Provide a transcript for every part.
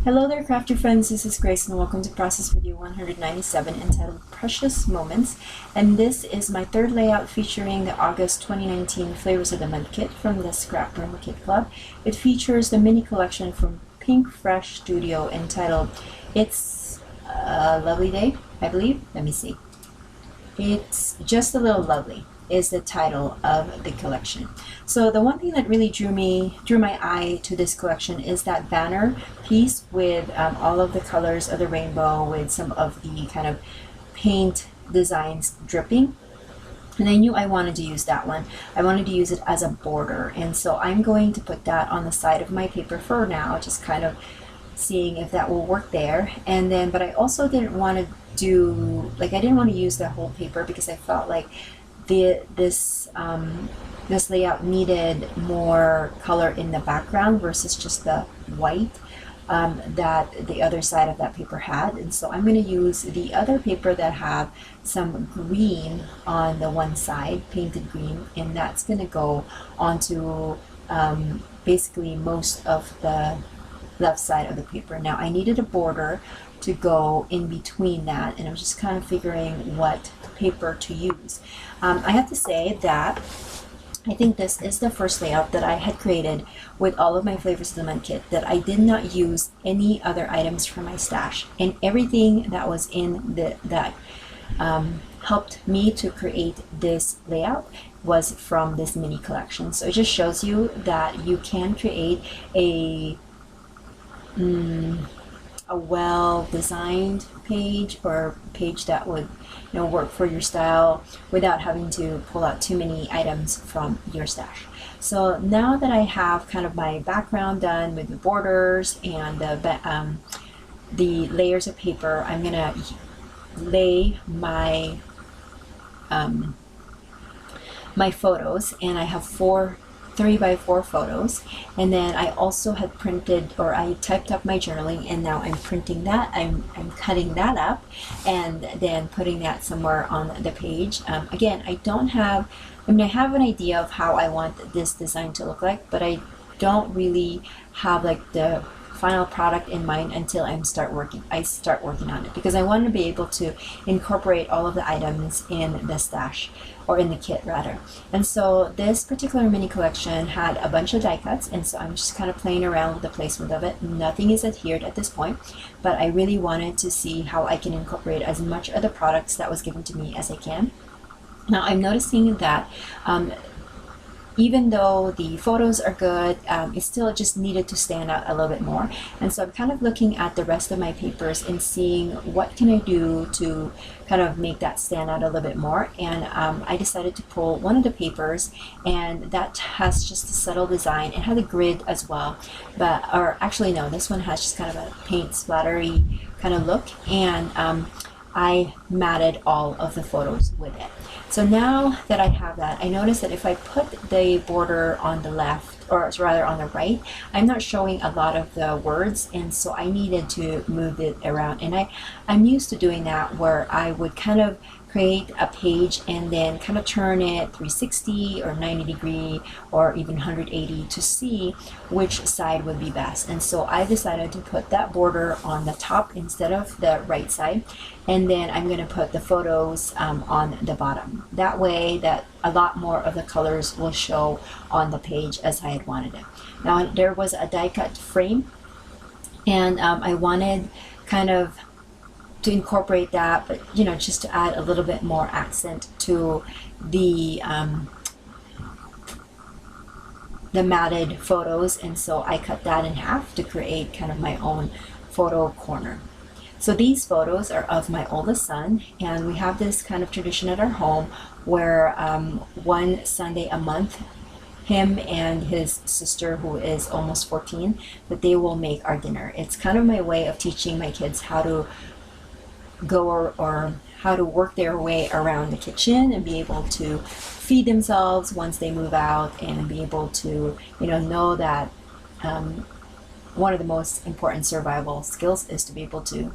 Hello there, crafty friends. This is Grace, and welcome to process video 197 entitled Precious Moments. And this is my third layout featuring the August 2019 Flavors of the Month kit from the ScrapRoom Kit Club. It features the mini collection from Pink Fresh Studio entitled It's a Lovely Day, I believe. Let me see. It's Just a Little Lovely is the title of the collection. So the one thing that really drew my eye to this collection is that banner piece with all of the colors of the rainbow with some of the kind of paint designs dripping. And I knew I wanted to use that one. I wanted to use it as a border, and so I'm going to put that on the side of my paper for now, just kind of seeing if that will work there. And then, but I also didn't want to do, like, I didn't want to use the whole paper because I felt like this layout needed more color in the background versus just the white that the other side of that paper had. And so I'm going to use the other paper that have some green on the one side, painted green, and that's going to go onto basically most of the left side of the paper. Now I needed a border to go in between that, and I'm just kind of figuring what paper to use. I have to say that I think this is the first layout that I had created with all of my Flavors of the Month kit that I did not use any other items from my stash, and everything that was in that helped me to create this layout was from this mini collection. So it just shows you that you can create a well-designed page, or page that would work for your style without having to pull out too many items from your stash. So now that I have kind of my background done with the borders and the layers of paper, I'm gonna lay my my photos, and I have 4 3x4 photos, and then I also had printed, or I typed up my journaling, and now I'm printing that. I'm cutting that up and then putting that somewhere on the page. Again, I don't have, I mean, I have an idea of how I want this design to look like, but I don't really have like the final product in mind until I start working on it, because I want to be able to incorporate all of the items in the stash, or in the kit rather. And so this particular mini collection had a bunch of die cuts, and so I'm just kind of playing around with the placement of it. Nothing is adhered at this point, but I really wanted to see how I can incorporate as much of the products that was given to me as I can. Now I'm noticing that even though the photos are good, it still just needed to stand out a little bit more. And so I'm kind of looking at the rest of my papers and seeing what can I do to kind of make that stand out a little bit more. And I decided to pull one of the papers, and that has just a subtle design. It had a grid as well, but, or actually no, this one has just kind of a paint splattery kind of look, and I matted all of the photos with it. So now that I have that, I noticed that if I put the border on the left, or rather on the right, I'm not showing a lot of the words, and so I needed to move it around. And I'm used to doing that, where I would kind of create a page and then kind of turn it 360 or 90 degree or even 180 to see which side would be best. And so I decided to put that border on the top instead of the right side, and then I'm going to put the photos on the bottom. That way that a lot more of the colors will show on the page as I had wanted it. Now there was a die cut frame, and I wanted kind of to incorporate that, but just to add a little bit more accent to the matted photos, and so I cut that in half to create kind of my own photo corner. So these photos are of my oldest son, and we have this kind of tradition at our home where one Sunday a month, him and his sister, who is almost 14, that they will make our dinner. It's kind of my way of teaching my kids how to go or how to work their way around the kitchen and be able to feed themselves once they move out, and be able to know that one of the most important survival skills is to be able to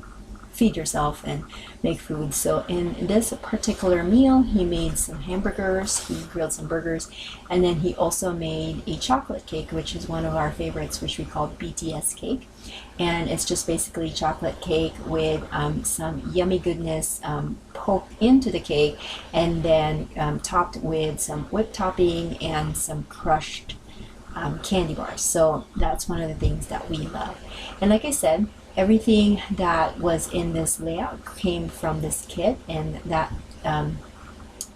feed yourself and make food. So in this particular meal, he made some hamburgers, he grilled some burgers, and then he also made a chocolate cake, which is one of our favorites, which we call BTS cake. And it's just basically chocolate cake with some yummy goodness poked into the cake, and then topped with some whipped topping and some crushed candy bars. So that's one of the things that we love. And like I said, everything that was in this layout came from this kit, and that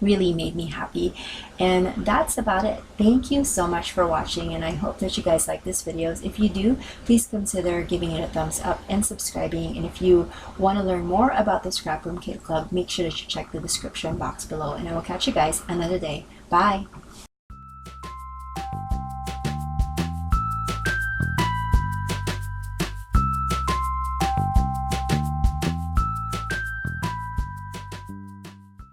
really made me happy. And that's about it. Thank you so much for watching, and I hope that you guys like this video. If you do, please consider giving it a thumbs up and subscribing. And if you want to learn more about the Scrap Room Kit Club, make sure that you check the description box below, and I will catch you guys another day. Bye.